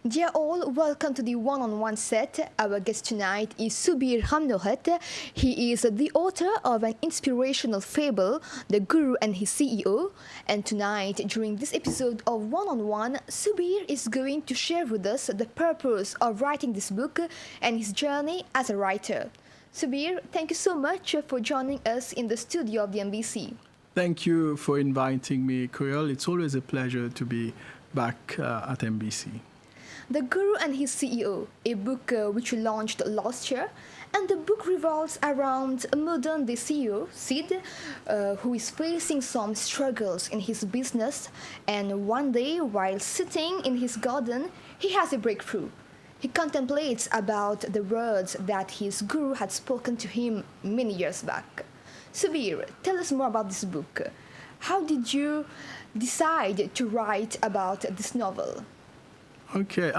Dear all, welcome to the one-on-one set. Our guest tonight is Subheer Ramnoruth. He is the author of an inspirational fable, The Guru and His CEO. And tonight, during this episode of One-on-One, Subheer is going to share with us the purpose of writing this book and his journey as a writer. Subheer, thank you so much for joining us in the studio of the MBC. Thank you for inviting me, Coyol. It's always a pleasure to be back at MBC. The Guru and His CEO, a book which you launched last year, and the book revolves around a modern-day CEO, Sid, who is facing some struggles in his business, and one day, while sitting in his garden, he has a breakthrough. He contemplates about the words that his guru had spoken to him many years back. Subheer, tell us more about this book. How did you decide to write about this novel? Okay,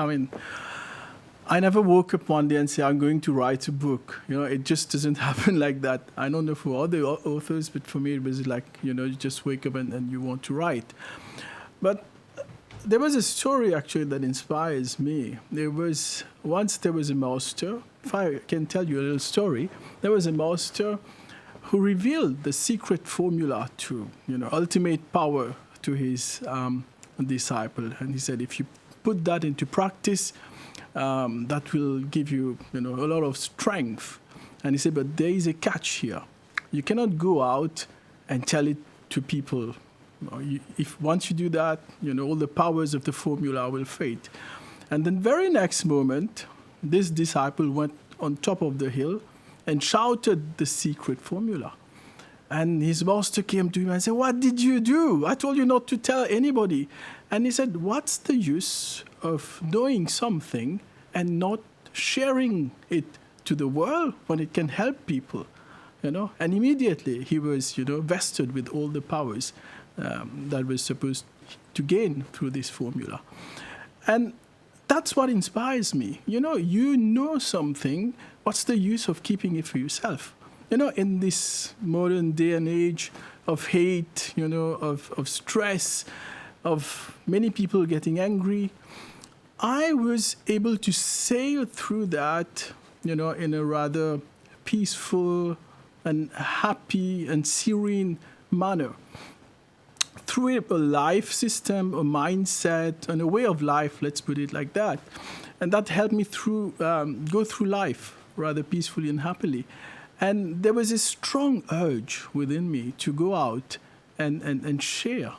I never woke up one day and say, I'm going to write a book. It just doesn't happen like that. I don't know for other authors, but for me it was like, you just wake up and you want to write. But there was a story actually that inspires me. There was a master, if I can tell you a little story, there was a master who revealed the secret formula to, ultimate power to his disciple. And he said, if you put that into practice, that will give you, a lot of strength. And he said, but there is a catch here. You cannot go out and tell it to people. If once you do that, all the powers of the formula will fade. And then very next moment, this disciple went on top of the hill and shouted the secret formula. And his master came to him and said, what did you do? I told you not to tell anybody. And he said, what's the use of knowing something and not sharing it to the world when it can help people? And immediately he was, vested with all the powers that was supposed to gain through this formula. And that's what inspires me. You know something, what's the use of keeping it for yourself? In this modern day and age of hate, of stress, of many people getting angry, I was able to sail through that, in a rather peaceful and happy and serene manner. Through a life system, a mindset, and a way of life, let's put it like that. And that helped me go through life rather peacefully and happily. And there was a strong urge within me to go out and share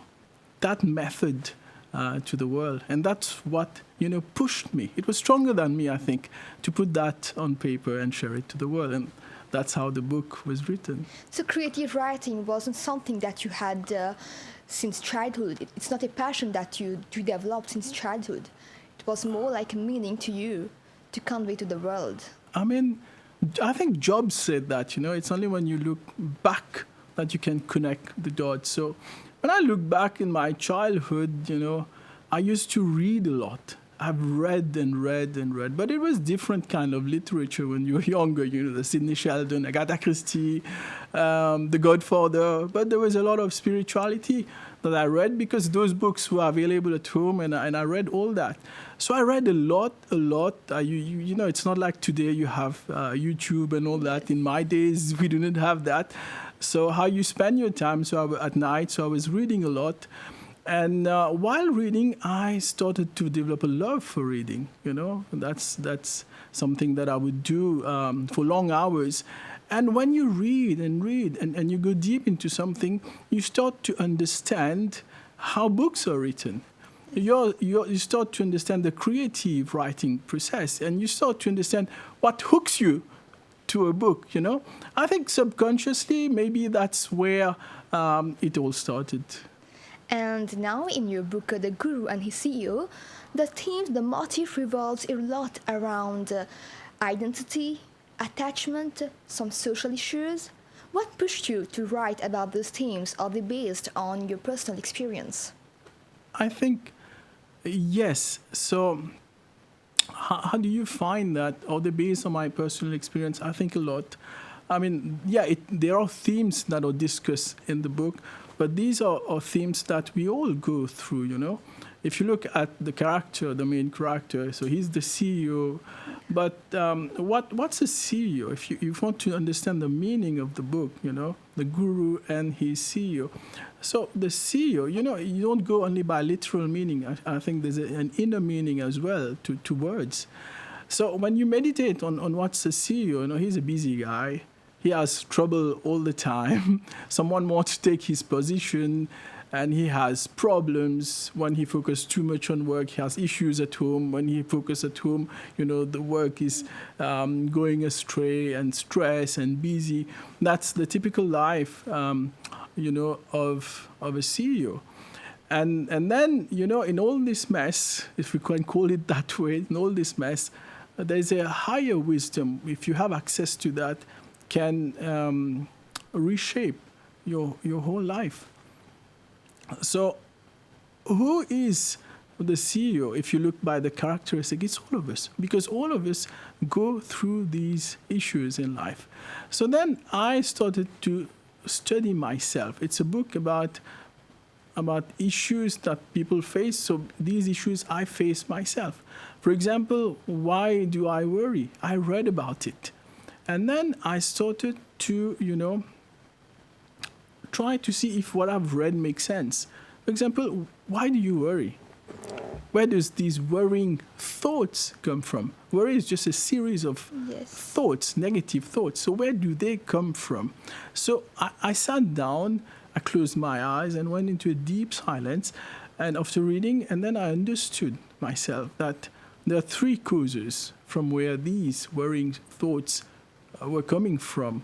that method to the world. And that's what, pushed me. It was stronger than me, I think, to put that on paper and share it to the world. And that's how the book was written. So creative writing wasn't something that you had since childhood. It's not a passion that you developed since childhood. It was more like a meaning to you to convey to the world. I think Jobs said that, it's only when you look back that you can connect the dots. So when I look back in my childhood, I used to read a lot. I've read and read and read, but it was different kind of literature when you were younger, the Sidney Sheldon, Agatha Christie, The Godfather, but there was a lot of spirituality that I read because those books were available at home, and I read all that. So I read a lot. It's not like today you have YouTube and all that. In my days, we didn't have that. So how you spend your time at night, so I was reading a lot. And while reading, I started to develop a love for reading, That's something that I would do for long hours. And when you read and you go deep into something, you start to understand how books are written. You start to understand the creative writing process, and you start to understand what hooks you to a book, I think subconsciously, maybe that's where it all started. And now in your book, The Guru and His CEO, the motif revolves a lot around identity, attachment, some social issues. What pushed you to write about those themes? Are they based on your personal experience? I think, yes. So how do you find that? Are they based on my personal experience? I think a lot. There are themes that are discussed in the book, But these are themes that we all go through, you know. If you look at the character, the main character, so he's the CEO. But what's a CEO? If you want to understand the meaning of the book, you know, the guru and his CEO. So the CEO, you know, you don't go only by literal meaning. I think there's an inner meaning as well to words. So when you meditate on what's a CEO, you know, he's a busy guy. He has trouble all the time. Someone wants to take his position, and he has problems. When he focuses too much on work, he has issues at home. When he focuses at home, you know, the work is going astray, and stress and busy. That's the typical life, you know, of a CEO. And then, you know, in all this mess, if we can call it that way, in all this mess, there's a higher wisdom, if you have access to that, can reshape your whole life. So who is the CEO? If you look by the characteristic, it's all of us, because all of us go through these issues in life. So then I started to study myself. It's a book about issues that people face. So these issues I face myself. For example, why do I worry? I read about it. And then I started to, you know, try to see if what I've read makes sense. For example, why do you worry? Where does these worrying thoughts come from? Worry is just a series of thoughts, negative thoughts. So where do they come from? So I sat down, I closed my eyes and went into a deep silence. And after reading, and then I understood myself that there are three causes from where these worrying thoughts were coming from.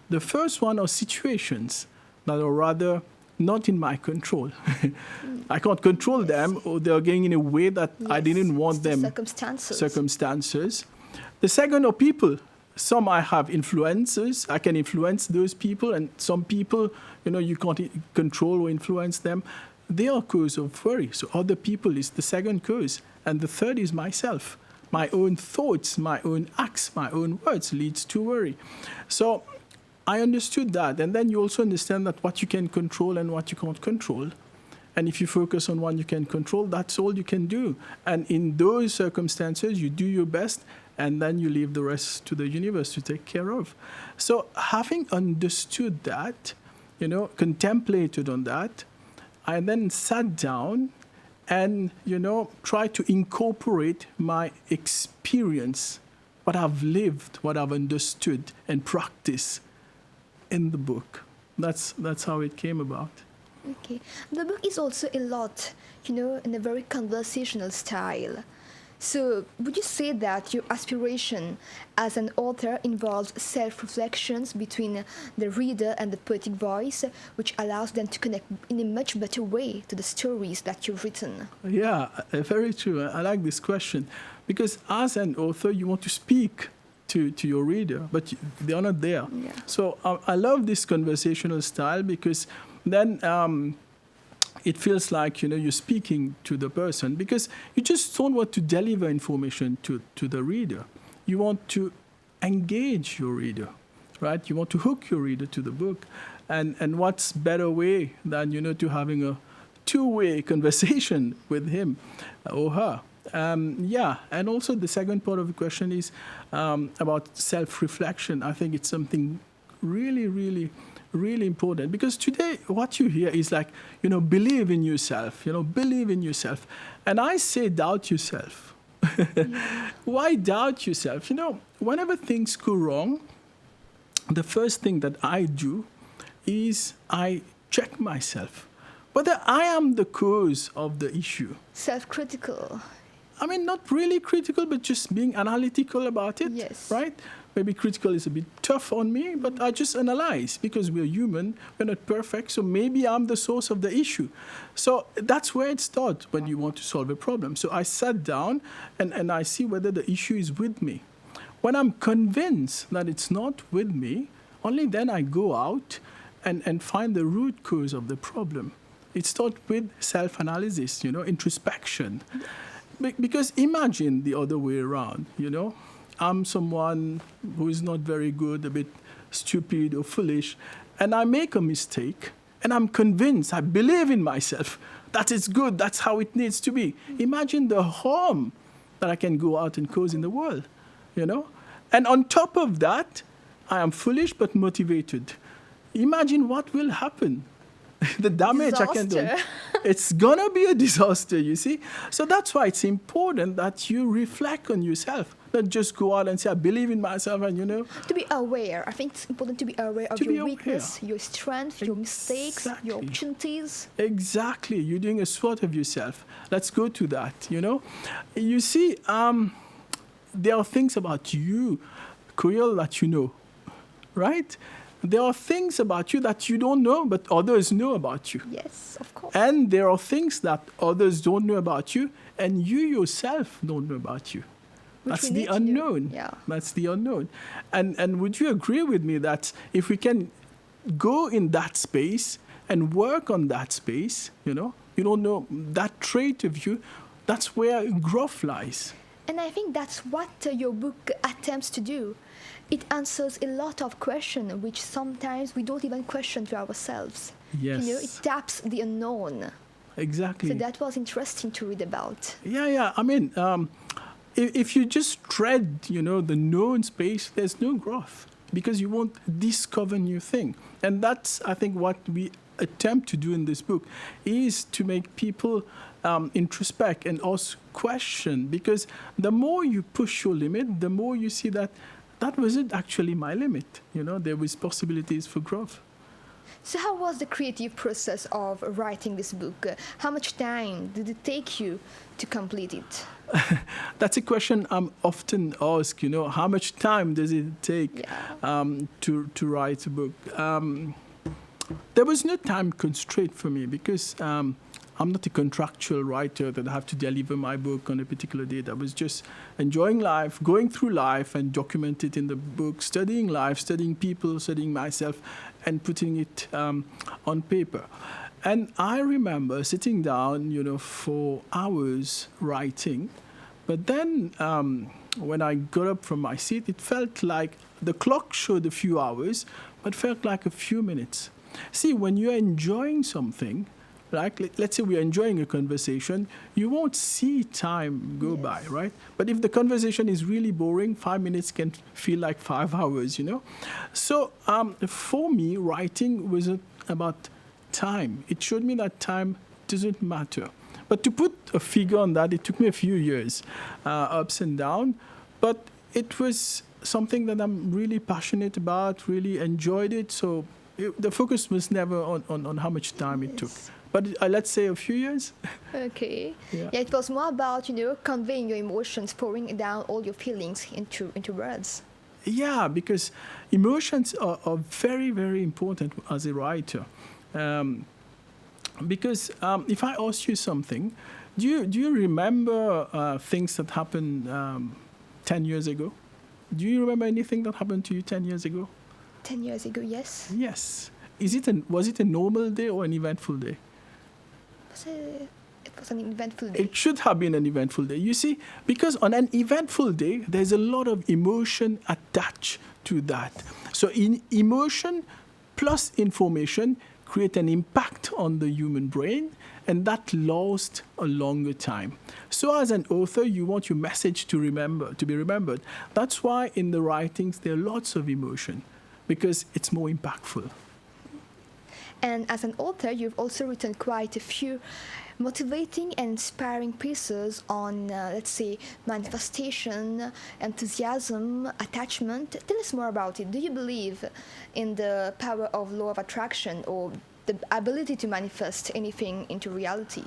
The first one are situations that are rather not in my control. I can't control them, or they're going in a way that I didn't want them. Circumstances. The second are people. Some I have influences. I can influence those people, and some people, you know, you can't control or influence them. They are cause of worry. So other people is the second cause. And the third is myself. My own thoughts, my own acts, my own words leads to worry. So I understood that. And then you also understand that what you can control and what you can't control. And if you focus on what you can control, that's all you can do. And in those circumstances, you do your best, and then you leave the rest to the universe to take care of. So having understood that, you know, contemplated on that, I then sat down and, you know, try to incorporate my experience, what I've lived, what I've understood and practiced in the book. That's how it came about. Okay. The book is also a lot, you know, in a very conversational style. So would you say that your aspiration as an author involves self-reflections between the reader and the poetic voice, which allows them to connect in a much better way to the stories that you've written? Yeah, very true. I like this question, because as an author, you want to speak to your reader, but they are not there. Yeah. So I love this conversational style, because then it feels like, you know, you're speaking to the person, because you just don't want to deliver information to the reader. You want to engage your reader, right? You want to hook your reader to the book. And what's better way than, you know, to having a two-way conversation with him or her? Yeah, and also the second part of the question is about self-reflection. I think it's something really, really, really important, because today what you hear is like, you know, believe in yourself, you know, believe in yourself. And I say doubt yourself. Yeah. Why doubt yourself? You know, whenever things go wrong, the first thing that I do is I check myself whether I am the cause of the issue. Self-critical. I mean, not really critical, but just being analytical about it, yes. Right? Maybe critical is a bit tough on me, but I just analyze, because we're human, we're not perfect, so maybe I'm the source of the issue. So that's where it starts when you want to solve a problem. So I sat down and I see whether the issue is with me. When I'm convinced that it's not with me, only then I go out and find the root cause of the problem. It starts with self-analysis, you know, introspection. Because imagine the other way around, you know. I'm someone who is not very good, a bit stupid or foolish, and I make a mistake, and I'm convinced, I believe in myself, that it's good, that's how it needs to be. Imagine the harm that I can go out and cause in the world, you know? And on top of that, I am foolish but motivated. Imagine what will happen. The damage I can do. Disaster. It's going to be a disaster, you see? So that's why it's important that you reflect on yourself. Not just go out and say, I believe in myself and, you know. To be aware. I think it's important to be aware of To be your aware. weakness, your strength, your mistakes, your Exactly. opportunities. Exactly. You're doing a SWOT of yourself. Let's go to that, you know. You see, there are things about you, Koyal, that you know, right? There are things about you that you don't know, but others know about you. Yes, of course. And there are things that others don't know about you, and you yourself don't know about you. Which That's we the need to know. unknown. Yeah. That's the unknown. And would you agree with me that if we can go in that space and work on that space, you don't know that trait of you, that's where growth lies. And I think that's what your book attempts to do. It answers a lot of questions which sometimes we don't even question to ourselves. Yes. You know, it taps the unknown. Exactly. So that was interesting to read about. Yeah. I mean, if you just tread, the known space, there's no growth because you won't discover new thing. And that's, I think, what we attempt to do in this book is to make people introspect and ask question, because the more you push your limit, the more you see that wasn't actually my limit. There was possibilities for growth. So how was the creative process of writing this book? How much time did it take you to complete it? That's a question I'm often asked, how much time does it take to write a book? There was no time constraint for me because I'm not a contractual writer that I have to deliver my book on a particular date. I was just enjoying life, going through life and document it in the book, studying life, studying people, studying myself, and putting it on paper. And I remember sitting down, for hours writing. But then when I got up from my seat, it felt like the clock showed a few hours, but felt like a few minutes. See, when you're enjoying something, like let's say we're enjoying a conversation, you won't see time go by, right? But if the conversation is really boring, 5 minutes can feel like 5 hours, So for me, writing wasn't about time. It showed me that time doesn't matter. But to put a figure on that, it took me a few years, ups and downs. But it was something that I'm really passionate about, really enjoyed it. So the focus was never on how much time it took. But let's say a few years. Okay. Yeah, it was more about, conveying your emotions, pouring down all your feelings into words. Yeah, because emotions are very, very important as a writer. Because if I ask you something, do you remember things that happened 10 years ago? Do you remember anything that happened to you 10 years ago? 10 years ago, yes. Yes. Was it a normal day or an eventful day? It was an eventful day. It should have been an eventful day. You see, because on an eventful day, there's a lot of emotion attached to that. So emotion plus information create an impact on the human brain, and that lasts a longer time. So as an author, you want your message to be remembered. That's why in the writings, there are lots of emotion, because it's more impactful. And as an author, you've also written quite a few motivating and inspiring pieces on, let's say, manifestation, enthusiasm, attachment. Tell us more about it. Do you believe in the power of law of attraction or the ability to manifest anything into reality?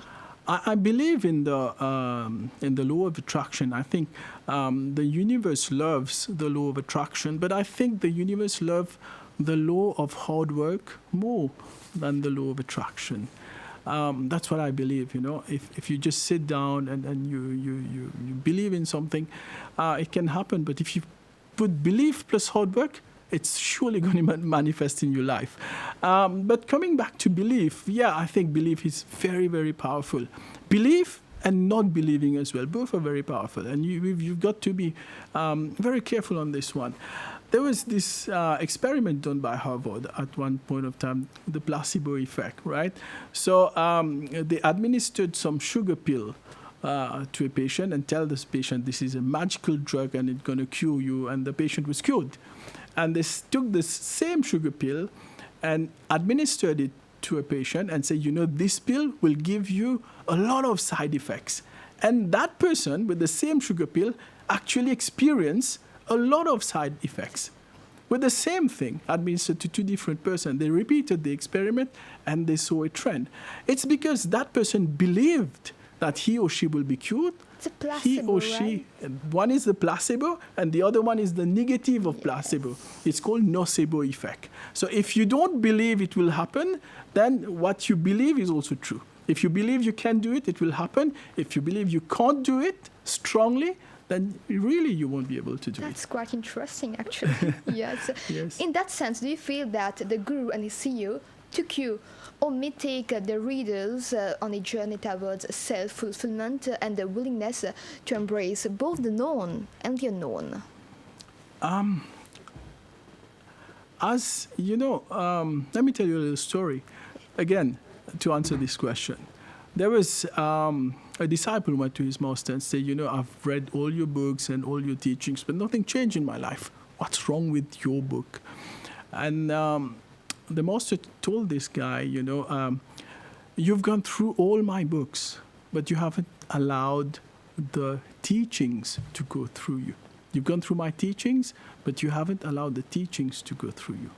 I believe in the law of attraction. I think the universe loves the law of attraction, but I think the universe loves the law of hard work more than the law of attraction. That's what I believe. If you just sit down and you believe in something, it can happen. But if you put belief plus hard work, it's surely going to manifest in your life. But coming back to belief, I think belief is very, very powerful. Belief and not believing as well, both are very powerful. And you've got to be very careful on this one. there was this experiment done by Harvard at one point of time, the placebo effect, right? So they administered some sugar pill to a patient and tell this patient this is a magical drug and it's going to cure you, and the patient was cured. And they took this same sugar pill and administered it to a patient and said, you know, this pill will give you a lot of side effects. And that person with the same sugar pill actually experienced a lot of side effects. With the same thing administered to two different persons, they repeated the experiment and they saw a trend. It's because that person believed that he or she will be cured. It's a placebo, He or she, one is the placebo and the other one is the negative of placebo. It's called nocebo effect. So if you don't believe it will happen, then what you believe is also true. If you believe you can do it, it will happen. If you believe you can't do it strongly, then really you won't be able to do That's it. quite interesting, actually. Yes. Yes. In that sense, do you feel that the guru and his CEO took you or may take the readers on a journey towards self-fulfillment and the willingness to embrace both the known and the unknown? As you know, let me tell you a little story. Again, to answer this question, there was a disciple who went to his master and said, you know, I've read all your books and all your teachings, but nothing changed in my life. What's wrong with your book? And the master told this guy, you know, you've gone through all my books, but you haven't allowed the teachings to go through you. You've gone through my teachings, but you haven't allowed the teachings to go through you.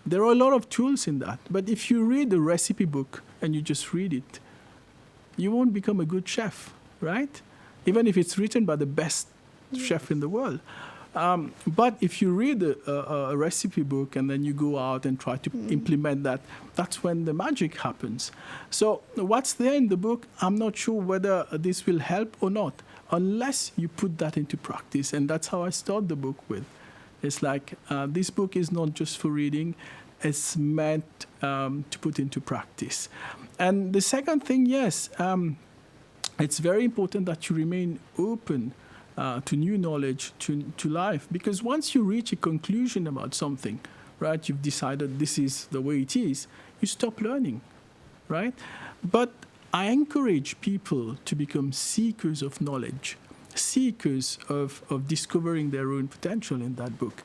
There are a lot of tools in that, but if you read the recipe book and you just read it, you won't become a good chef, right? Even if it's written by the best chef in the world. But if you read a recipe book and then you go out and try to implement that, that's when the magic happens. So what's there in the book, I'm not sure whether this will help or not, unless you put that into practice. And that's how I start the book with. It's like, this book is not just for reading, it's meant to put into practice. And the second thing, yes, it's very important that you remain open to new knowledge, to life. Because once you reach a conclusion about something, right, you've decided this is the way it is, you stop learning, right? But I encourage people to become seekers of knowledge, seekers of discovering their own potential in that book.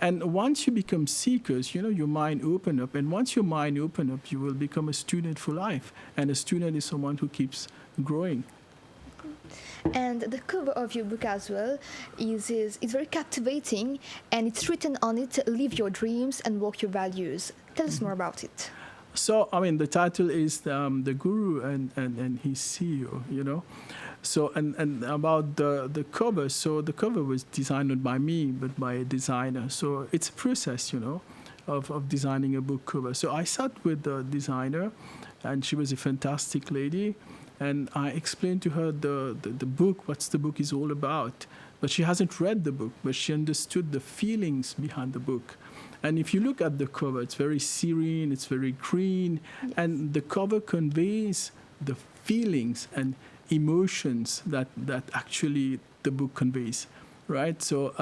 And once you become seekers, you know, your mind open up. And once your mind open up, you will become a student for life. And a student is someone who keeps growing. And the cover of your book as well is very captivating, and it's written on it, live your dreams and walk your values. Tell us more about it. So, I mean, the title is The Guru and His CEO, you know. So, and about the cover, so the cover was designed not by me, but by a designer. So it's a process, you know, of designing a book cover. So I sat with the designer, and she was a fantastic lady. And I explained to her the book, what the book is all about. But she hasn't read the book, but she understood the feelings behind the book. And if you look at the cover, it's very serene, it's very green. Yes. And the cover conveys the feelings and emotions that actually the book conveys. Right, so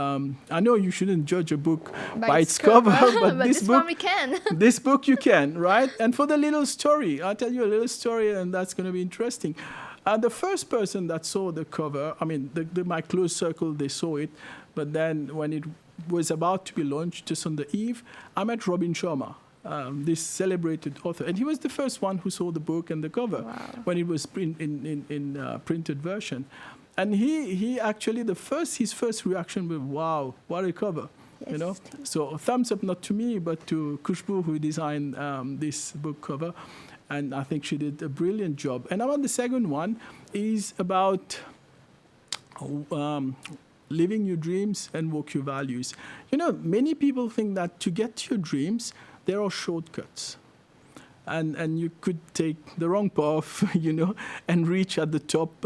I know you shouldn't judge a book by its cover, but this book we can. This book you can, right? And for the little story, I'll tell you a little story, and that's going to be interesting. The first person that saw the cover, I mean, my close circle, they saw it, but then when it was about to be launched, just on the eve, I met Robin Sharma, this celebrated author, and he was the first one who saw the book and the cover. Wow. When it was in printed version. And he actually, his first reaction was, wow, what a cover, yes, you know? So thumbs up, not to me, but to Khushbu, who designed this book cover. And I think she did a brilliant job. And about the second one is about living your dreams and walk your values. You know, many people think that to get to your dreams, there are shortcuts. And you could take the wrong path, you know, and reach at the top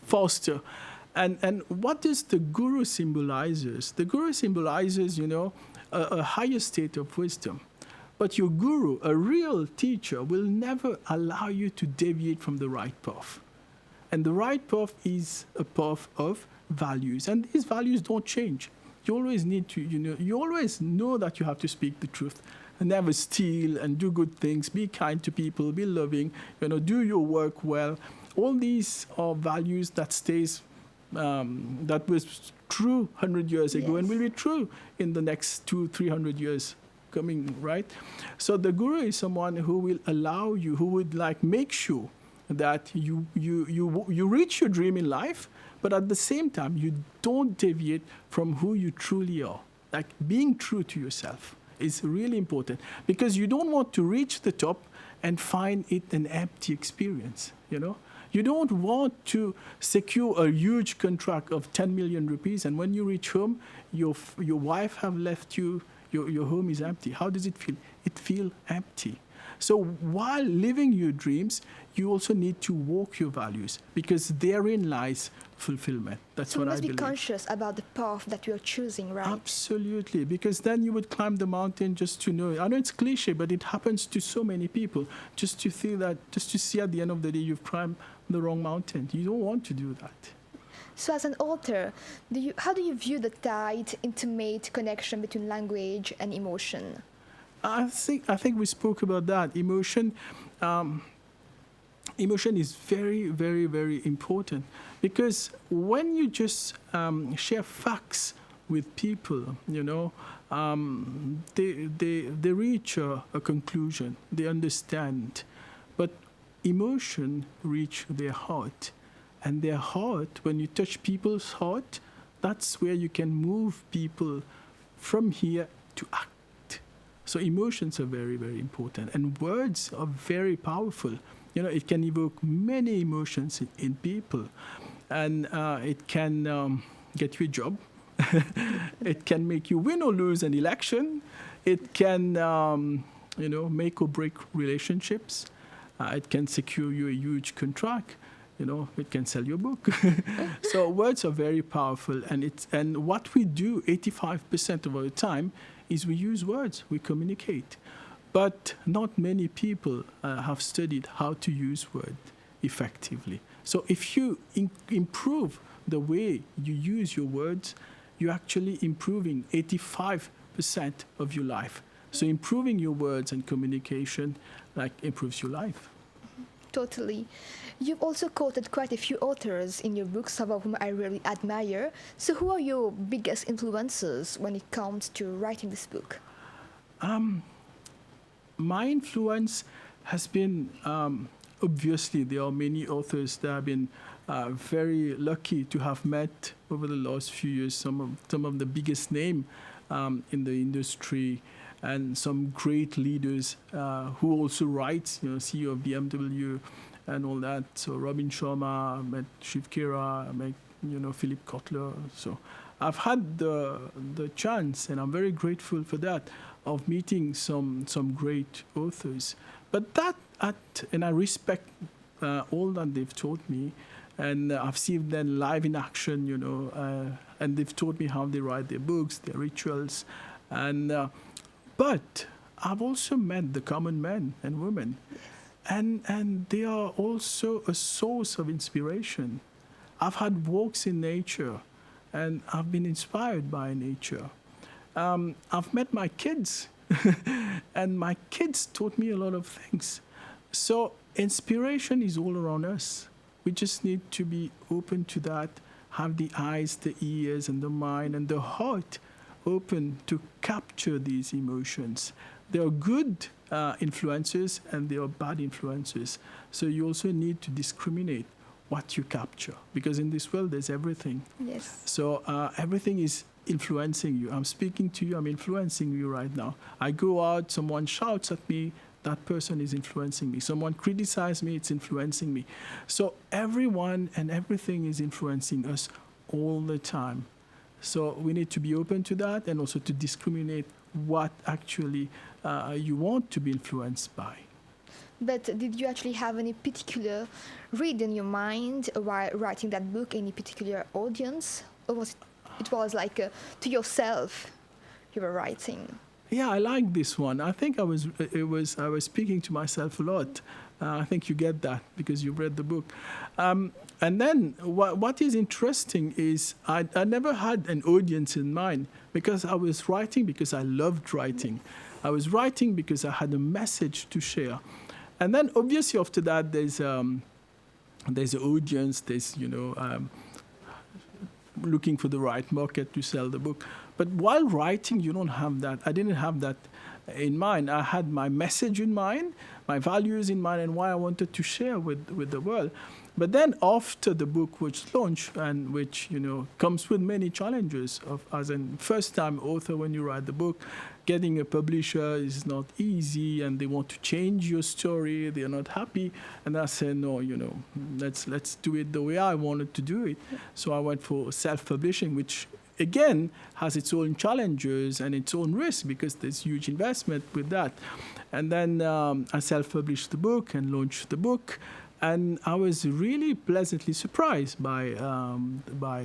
faster. And what does the guru symbolizes? The guru symbolizes, you know, a higher state of wisdom. But your guru, a real teacher, will never allow you to deviate from the right path. And the right path is a path of values. And these values don't change. you always need to, you always know that you have to speak the truth and never steal and do good things, be kind to people, be loving, do your work well. All these are values that stays, that was true 100 years ago and will be true in the next 200-300 years coming, right? So the guru is someone who will allow you, who would make sure that you reach your dream in life, but at the same time, you don't deviate from who you truly are. Like being true to yourself is really important, because you don't want to reach the top and find it an empty experience, You don't want to secure a huge contract of 10 million rupees, and when you reach home, your wife have left you, your home is empty. How does it feel? It feels empty. So while living your dreams, you also need to walk your values, because therein lies fulfillment. That's what I believe. So you must be conscious about the path that you are choosing, right? Absolutely, because then you would climb the mountain just to know. I know it's cliche, but it happens to so many people. Just to see at the end of the day you've climbed the wrong mountain. You don't want to do that. So as an author, how do you view the tight, intimate connection between language and emotion? I think we spoke about that. Emotion is very, very, very important, because when you just share facts with people, they reach a conclusion, they understand, but emotion reach their heart, and their heart, when you touch people's heart, that's where you can move people from here to act. So emotions are very, very important, and words are very powerful. It can evoke many emotions in people, and it can get you a job. It can make you win or lose an election. It can, make or break relationships. It can secure you a huge contract. It can sell your book. So words are very powerful, and what we do 85% of our time is we use words, we communicate. But not many people have studied how to use words effectively. So if you improve the way you use your words, you're actually improving 85% of your life. So improving your words and communication improves your life. Totally. You've also quoted quite a few authors in your books, some of whom I really admire. So who are your biggest influences when it comes to writing this book? My influence has been, obviously, there are many authors that I've been very lucky to have met over the last few years, some of the biggest names in the industry, and some great leaders who also write, CEO of BMW and all that. So Robin Sharma, I met Shiv Khera, I met, Philip Kotler. So I've had the chance, and I'm very grateful for that, of meeting some great authors. But and I respect all that they've taught me, and I've seen them live in action, and they've taught me how they write their books, their rituals, and but I've also met the common men and women, and they are also a source of inspiration. I've had walks in nature, and I've been inspired by nature. I've met my kids, and my kids taught me a lot of things. So inspiration is all around us. We just need to be open to that, have the eyes, the ears, and the mind, and the heart open to capture these emotions. There are good influences and there are bad influences. So you also need to discriminate what you capture, because in this world there's everything. Yes. So everything is influencing you. I'm speaking to you, I'm influencing you right now. I go out, someone shouts at me, that person is influencing me. Someone criticizes me, it's influencing me. So everyone and everything is influencing us all the time. So we need to be open to that, and also to discriminate what actually you want to be influenced by. But did you actually have any particular read in your mind while writing that book, any particular audience? Or was it was to yourself you were writing? Yeah, I like this one. I think I was speaking to myself a lot, I think you get that because you read the book. And then what is interesting is I never had an audience in mind because I was writing because I loved writing. I was writing because I had a message to share. And then obviously after that, there's an audience, looking for the right market to sell the book. But while writing, you don't have that. I didn't have that in mind. I had my message in mind, my values in mind, and why I wanted to share with the world. But then after the book was launched, and which comes with many challenges as a first-time author when you write the book, getting a publisher is not easy, and they want to change your story. They are not happy, and I said no. Let's do it the way I wanted to do it. So I went for self-publishing, which again has its own challenges and its own risk because there's huge investment with that. And then I self-published the book and launched the book. And I was really pleasantly surprised by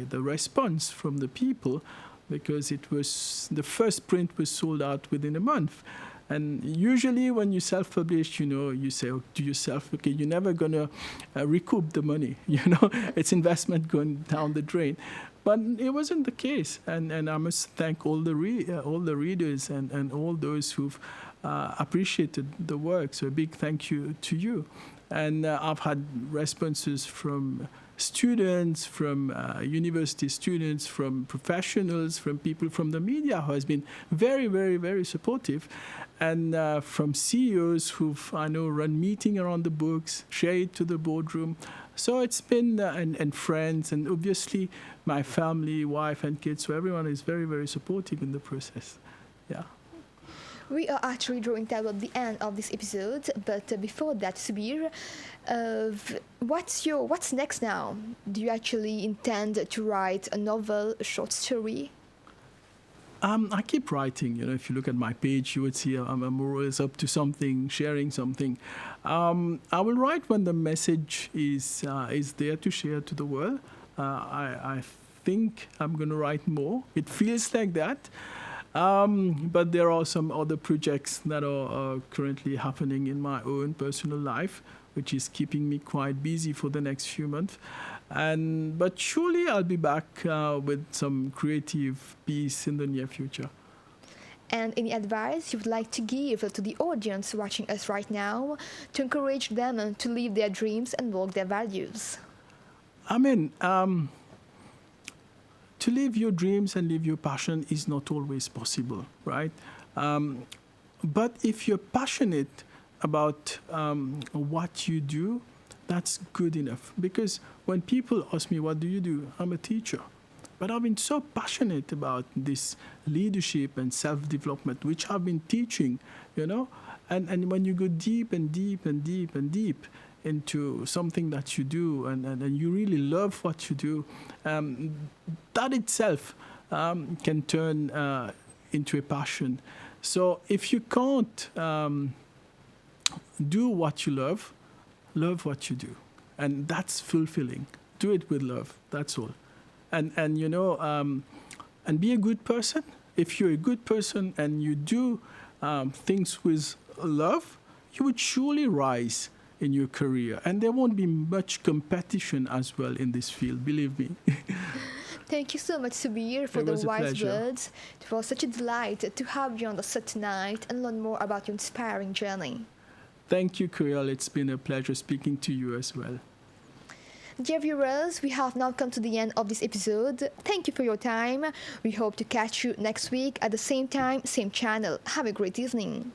the response from the people, because it was the first print was sold out within a month. And usually when you self-publish, you say to yourself, okay, you're never going to recoup the money. It's investment going down the drain. But it wasn't the case. And I must thank all the readers and all those who've appreciated the work. So a big thank you to you. And I've had responses from students, from university students, from professionals, from people from the media who has been very, very, very supportive, and from CEOs who've, I know, run meeting around the books, share it to the boardroom. So it's been, and friends, and obviously my family, wife and kids, so everyone is very, very supportive in the process. Yeah. We are actually drawing toward the end of this episode, but before that, Subheer, what's next now? Do you actually intend to write a novel, a short story? I keep writing. If you look at my page, you would see I'm always up to something, sharing something. I will write when the message is there to share to the world. I think I'm going to write more. It feels like that. But there are some other projects that are currently happening in my own personal life, which is keeping me quite busy for the next few months. But surely I'll be back with some creative piece in the near future. And any advice you would like to give to the audience watching us right now to encourage them to live their dreams and walk their values? To live your dreams and live your passion is not always possible, right? But if you're passionate about what you do, that's good enough. Because when people ask me, what do you do? I'm a teacher. But I've been so passionate about this leadership and self-development, which I've been teaching, And when you go deep and deep and deep and deep into something that you do and you really love what you do, that itself can turn into a passion. So if you can't do what you love what you do. And that's fulfilling. Do it with love, that's all. And be a good person. If you're a good person and you do things with love, you would surely rise in your career. And there won't be much competition as well in this field, believe me. Thank you so much, Subheer, for the wise words. It was such a delight to have you on the set tonight and learn more about your inspiring journey. Thank you, Kuriel. It's been a pleasure speaking to you as well. Dear viewers, we have now come to the end of this episode. Thank you for your time. We hope to catch you next week at the same time, same channel. Have a great evening.